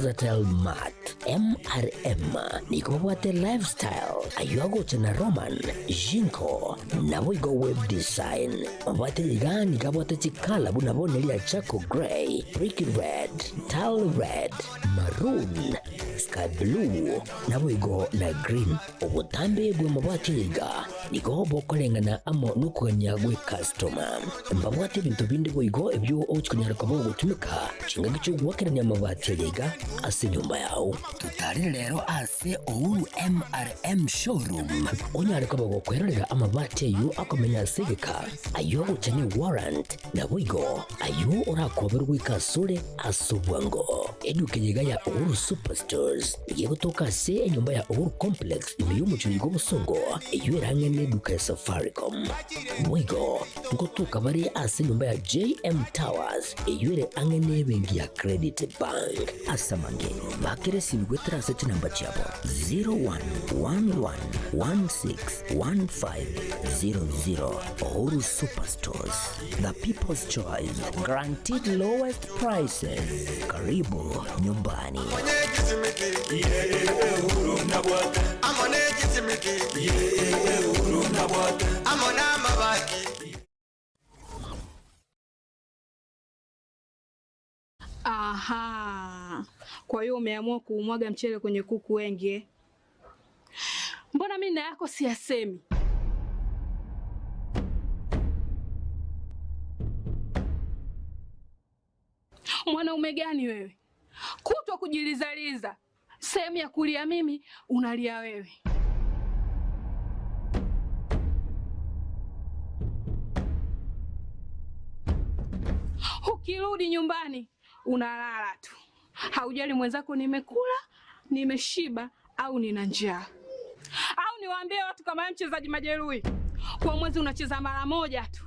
Versatile Mat MRM nikobwate lifestyle ayuago chena Roman Jinko Naboigo web design mabwate ligani kabwate chikala bunabonelia Chaco Gray, Brick Red, Tile Red, Maroon, Sky Blue Naboigo na Green obutambe gwe mabwate liga nikobo kolengana amo nukanya gwe customer mbabwate bintu bindi boigo ebyo ochikunyara kabo gutumika chinga cyo gwakeranya mabwate liga ase nyumba yao tutari lero ase Ouru MRM showroom onyare kabo gukwerera amabwate yu akomenya segeka ayo guchani warrant na boigo ayo orakoberwa ikasure asubwango edukenyega ya Ouru Superstores yegotoka se nyumba ya Ouru Complex imiyumu chuligo busongo iyo erange neduka ya Safaricom boigo ngotuka bari ase nyumba ya JM Towers iyo ere ange nebengi ya Credit Bank asamange bakere simigwe trase chinamba chabo 0111161500 Ouru Superstores, the people's choice, guaranteed lowest prices. Karibu nyumbani. Aha. Kwa hiyo umeamua kuumwaga mchele kwenye kuku wengi. Mbona mimi na yako siyasemi? Mwanaume gani wewe? Kutwa kujilizaliza. Sehemu ya kulia mimi, unalia wewe. Ukirudi nyumbani, unalala tu. Haujali mwenzako nimekula, nimeshiba au nina njaa. Au niwaambie watu kama mchezaji majeruhi. Kwa mwezi unacheza mara moja tu.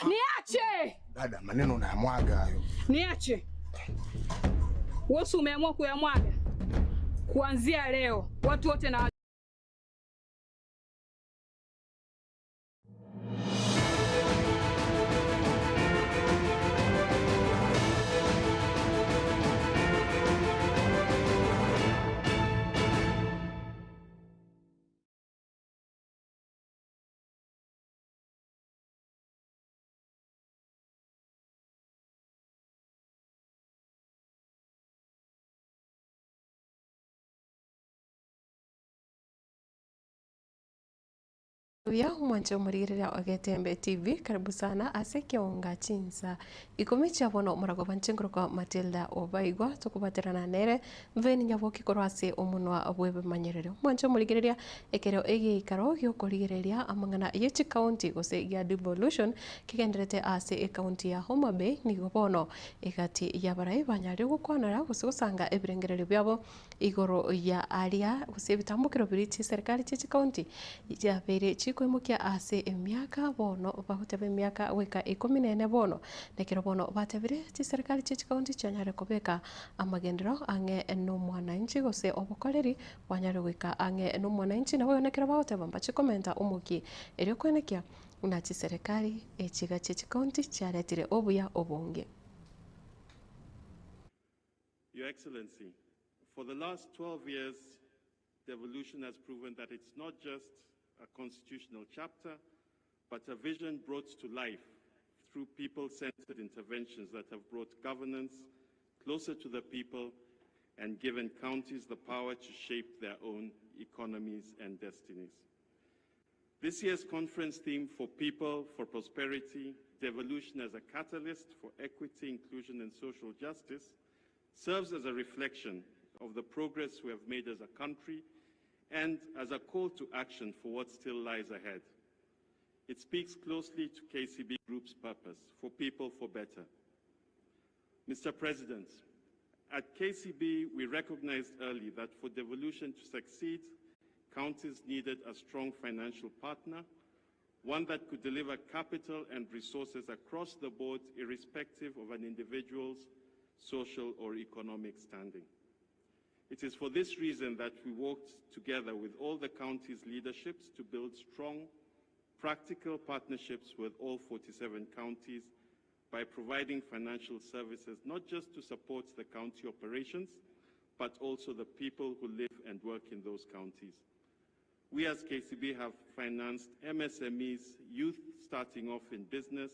Niache! Dada, maneno unayamwaga hayo. Niache. Wewe umeamua kuyamwaga. Kuanzia leo watu wote na ya mwancho murigirira wa Getembe TV karibu sana ase Ekeonga Chinsa Ikomi chabono murago banchengro kwa Matildah Obaigwa tukubaterana nere veni nyaboki korwase omunwa abwebe manyerere mwancho murigirira ekero egi karo gyo kurigirira amangana yechi county gose ya devolution kigenderete ase county ya Homa Bay nigobono egati ya barai banyari gukwanara gose gusanga ebirengerero byabo igoro ya aria gose bitambukiro biriti serikali chechi county ya bere kwimukia ase emyaka bono bahutebe emyaka weka 14 bono nekero bono batebire ti serikali chechi county chanyare kubeka amagendero ange no mwananchi gose obukoreri wanyare weka ange no mwananchi na nekero bahutebe mbache komenta umuki eryo kwenekia na ti serikali echiga chechi county charetire obuya obunge. Your Excellency, for the last 12 years, devolution has proven that it's not just a constitutional chapter, but a vision brought to life through people-centered interventions that have brought governance closer to the people and given counties the power to shape their own economies and destinies. This year's conference theme, For People, for Prosperity, Devolution as a Catalyst for Equity, Inclusion and Social Justice, serves as a reflection of the progress we have made as a country and as a call to action for what still lies ahead. It speaks closely to KCB Group's purpose, for people, for better. Mr. President, at KCB, we recognized early that for devolution to succeed, counties needed a strong financial partner, one that could deliver capital and resources across the board, irrespective of an individual's social or economic standing. It is for this reason that we worked together with all the county's leaderships to build strong, practical partnerships with all 47 counties by providing financial services, not just to support the county operations, but also the people who live and work in those counties. We as KCB have financed MSMEs, youth starting off in business,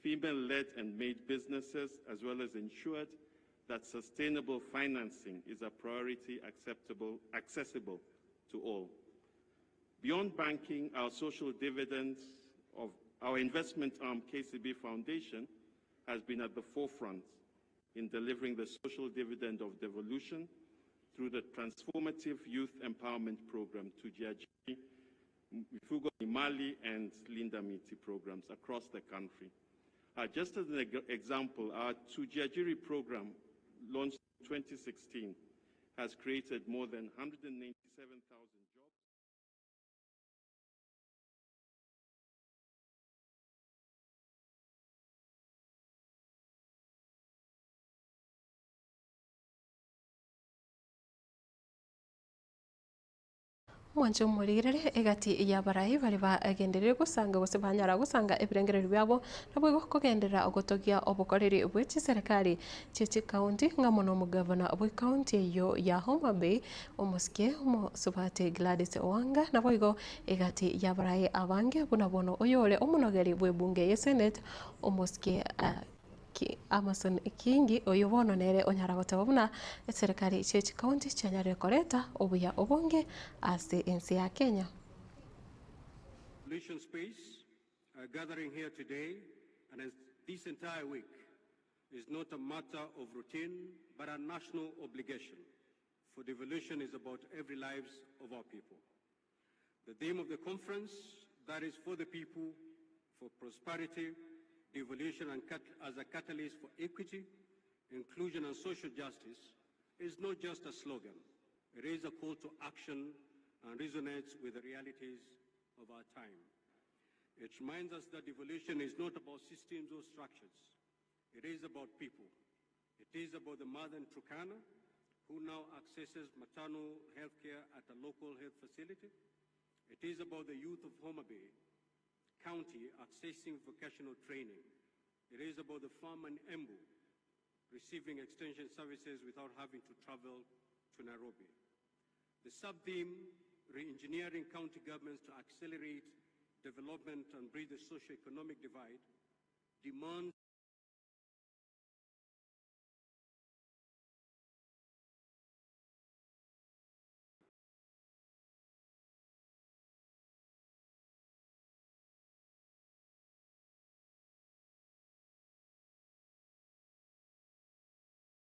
female-led and made businesses, as well as ensured that sustainable financing is a priority accessible to all. Beyond banking, our social dividends of our investment arm, KCB Foundation, has been at the forefront in delivering the social dividend of devolution through the transformative youth empowerment program, Tujiaji, Mifugo Imali, and Linda Miti programs across the country. Just as an example, our Tujiajiri program, launched in 2016, has created more than 197,000 jobs. mwancho murigirire egati ya barai bari bagenderere gusanga gose banyara gusanga ebirengereri byabo nabwo kugenderera ogotogia obukoreri bw'iki serikali chichi county ngamono mugavana bwe county yo ya Homa Bay omusike Subate Gladys Owanga nabwo egati ya barai abange bunabono oyole omunogeri bwe bunge ye Senate omusike Amason Kingi oyobono nere onyara gotabuna serikali chichi county chanyare koreta obuya obonge ase ensi ya Kenya. Devolution space gathering here today and as this entire week is not a matter of routine but a national obligation, for devolution is about every lives of our people. The theme of the conference, that is for the people, for prosperity, devolution and as a catalyst for equity, inclusion and social justice, is not just a slogan. It is a call to action and resonates with the realities of our time. It reminds us that devolution is not about systems or structures. It is about people. It is about the mother in Turkana who now accesses maternal health care at a local health facility. It is about the youth of Homa Bay County accessing vocational training. It is about the farmer in Embu receiving extension services without having to travel to Nairobi. The sub-theme, re-engineering county governments to accelerate development and bridge the socio-economic divide, demands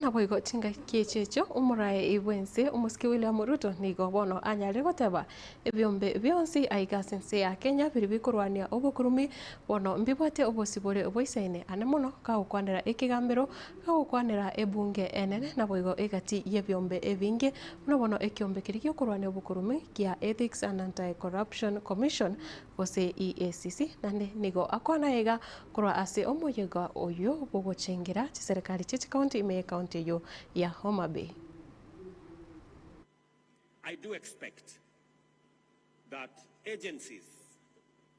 Nabwo tinga kiechecho umuraye ibwense umuski William Ruto nigo bono anyare goteba ebyombe byonsi aigasense ya Kenya biribikurwania obukurumi bono mbibwate obosibore oboisaine anemono kagukwanira ekigambiro kagukwanira ebunge enene nabwo egati yebyombe ebinge bono ekiombe kirikyo kurwania obukurumi kia Ethics and Anti-Corruption Commission gose EACC nande nigo akwana ega kurwa ase omoyega oyo bogochengera serikali chichi county ime county yo ya Homa Bay. I do expect that agencies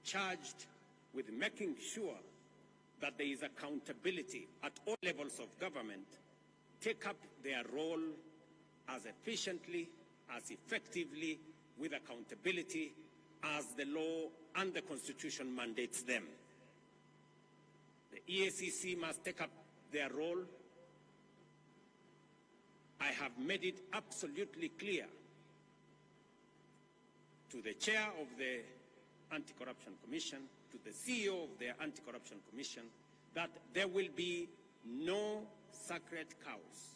charged with making sure that there is accountability at all levels of government take up their role as efficiently, as effectively, with accountability as the law and the Constitution mandates them. The EACC must take up their role. I have made it absolutely clear to the chair of the Anti-Corruption Commission, to the CEO of the Anti-Corruption Commission, that there will be no sacred cows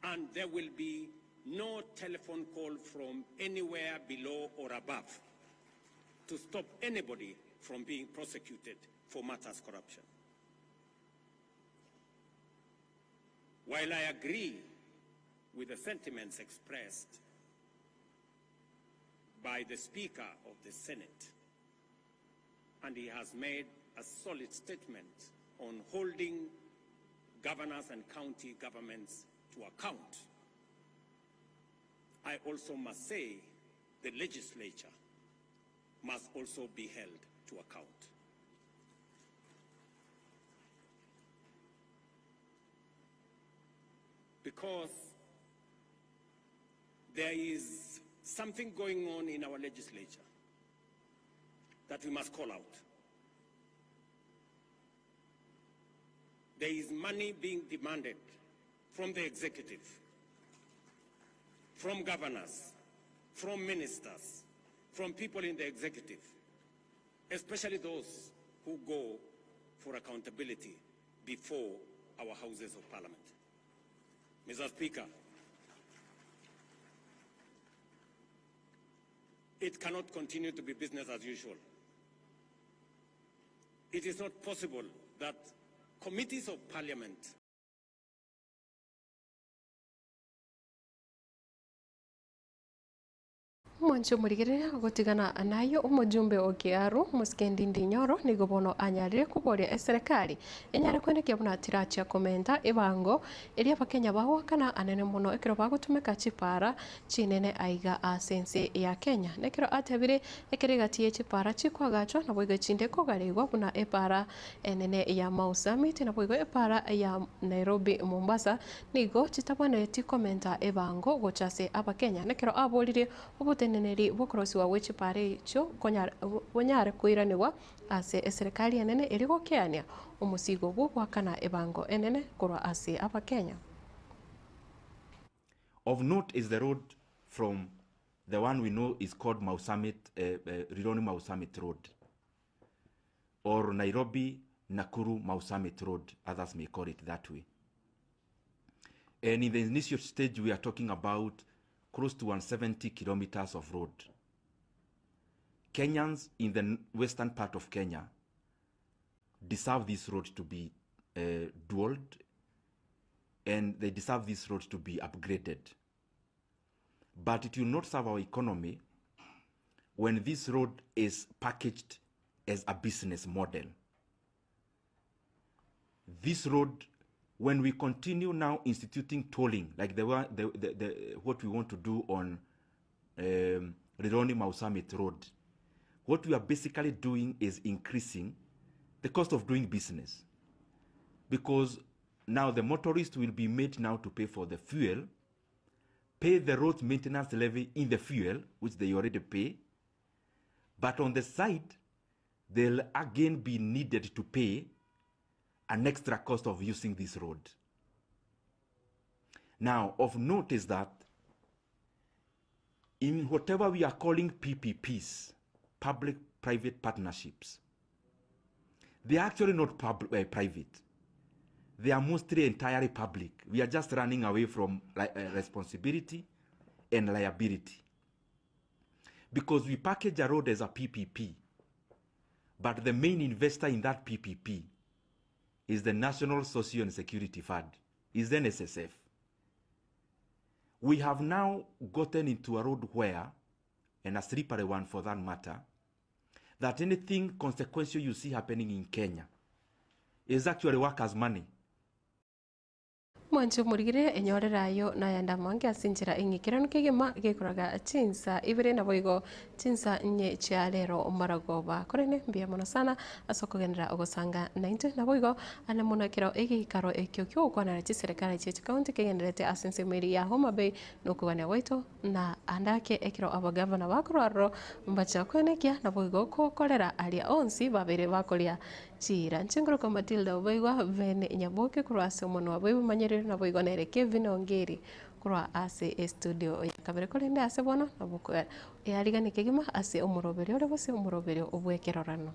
and there will be no telephone call from anywhere below or above to stop anybody from being prosecuted for matters corruption. While I agree with the sentiments expressed by the Speaker of the Senate, and he has made a solid statement on holding governors and county governments to account, I also must say the legislature must also be held to account. Because there is something going on in our legislature that we must call out. There is money being demanded from the executive, from governors, from ministers, from people in the executive, especially those who go for accountability before our houses of parliament. Mr. Speaker, it cannot continue to be business as usual. It is not possible that committees of parliament mwancho murigirira gutigana nayo umujumbe okiaru muskendi ndinyoro nigo bono anyarire kuboria serikali enyare kwendekia buna tiracha komenta ibango iria bakenya baho kana anene muno ekiro bagutumika chipara chinene aiga asense ya Kenya nekiro atebire ekirigatie chipara chikwagacho na boiga chinde kogaregwa buna epara enene ya Mau Summit na boiga epara ya Nairobi Mombasa nigo chitabone ti komenta ibango gochase abakenya nekiro abolire ubute neneri bokrosi wa wechi pare cho konyare kuiranirwa ase serikali enene irigo Kenya umusigo bwo kana ebango enene korwa ase aba Kenya. Of note is the road from the one we know is called Mau Summit, Rironi Mau Summit Road, or Nairobi Nakuru Mau Summit Road, others may call it that way. And in the initial stage we are talking about close to 170 kilometers of road. Kenyans in the western part of Kenya deserve this road to be dualed, and they deserve this road to be upgraded. But it will not serve our economy when this road is packaged as a business model. This road, when we continue now instituting tolling, like what we want to do on Rironi Mau Summit Road, what we are basically doing is increasing the cost of doing business. Because now the motorist will be made now to pay for the fuel, pay the road maintenance levy in the fuel, which they already pay, but on the side, they'll again be needed to pay an extra cost of using this road. Now, of note is that in whatever we are calling PPPs, public-private partnerships, they are actually not private. They are mostly entirely public. We are just running away from responsibility and liability. Because we package a road as a PPP, but the main investor in that PPP is the National Social and Security Fund, is the NSSF. We have now gotten into a road where, and a slippery one for that matter, that anything consequential you see happening in Kenya is actually workers' money. Mwancho murigire enyorerayo na yanda mwange asinjira ingikirano kigema gekuraga Chinsa ibire na boigo Chinsa nye chialero maragoba korene mbia mono sana asokogendera ogosanga 90 na boigo ana mono kiro egikaro ekyo kwa na serikali cheche county kigenderete asense meri ya Homa Bay nokubane waito na andake ekiro aba governor bakuraro mbacha kwenekia na boigo ko kolera alia onsi babere bakolia chira nchingro kwa Matildah Obaigwa vene nyaboke kurwase mono wabwe manyere na boigo nere Kevin Ongeri kurwa ase studio ya kabere kolende ase bono na buko ya ligani kegima ase umurobere ole bose umurobere obwekerorano.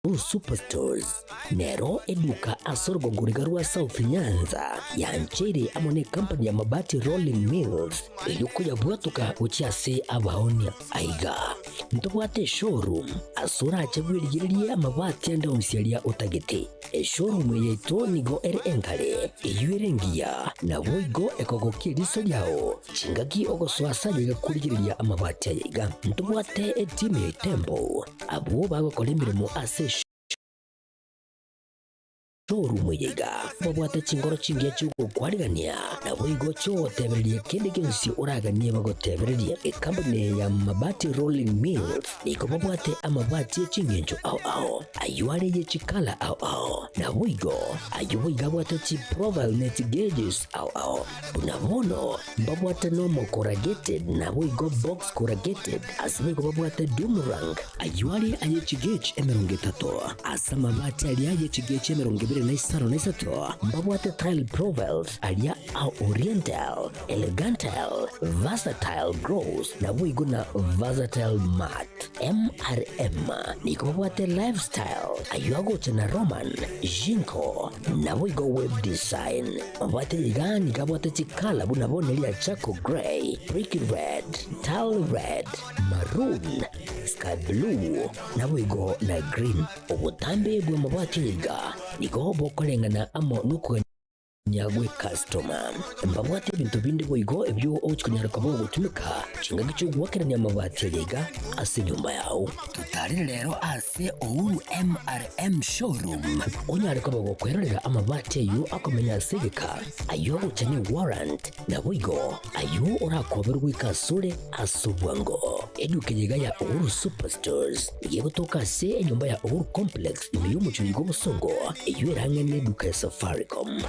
Uhuru Superstores nero eduka asorgo ngurigarua South Nyanza ya nchiri amone company ya mabati Rolling Mills yuko ya bwatuka uchiase abaonia aiga ntobwate showroom asura achagwirigiria amabati ande onsialia utagete showroom yeto nigo ere enkale yuerengia na boigo ekogokie riso yao chingaki ogoswasa yiga kurigiria amabati aiga ntobwate team ya Tembo abo bago kolemirimo ase showroom yiga babwate chingoro chingia chugo kwarigania na boigo cho tebereria kende kensi uragania bagotebereria company ya mabati Rolling Mills niko babwate amabati chingenjo ao ayuare ye chikala ao na boigo ayuiga bwate chi profile net gauges ao unabono babwate normal corrugated na boigo box corrugated asimigo babwate Dumerang ayuare aye chigage emerongetato asama mabati aliaye chigage emerongebe na isaro na isato mbabwate tile profiles alia au oriental elegantal versatile gross na wigo na versatile mat MRM niko babwate lifestyle ayuago chana Roman Jinko na wigo web design mbabwate ligani kabwate chikala bunabone lia chako gray brick red tile red maroon sky blue na wigo na green obutambe bwe mabwate liga niko bokolengana amo nuko nyagwe customer mbabwate bintu bindi boigo ebyo ochikunyara kabo gutumika chinga cyo gwakeranya amabati yega ase nyumba yao tutari rero ase Uhuru MRM showroom onyare kabo gukwerera amabati yo akomenya asegeka ayo uchanye warrant na boigo ayo urakoberwa ikasure asubwango edukeyega ya Uhuru Superstores yego toka se nyumba ya Uhuru Complex imiyo chuligo musongo iyo erangene duka Safaricom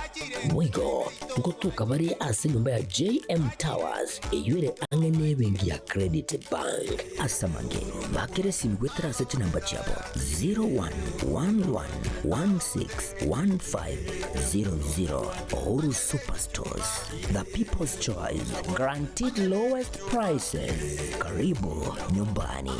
Mwigo ngotuka bari ase nyumba ya JM Towers eyure angene bengi ya Credit Bank asamange bakere simgwetera sete namba chabo 0111161500 Uhuru Superstores, the people's choice, guaranteed lowest prices. Karibu nyumbani.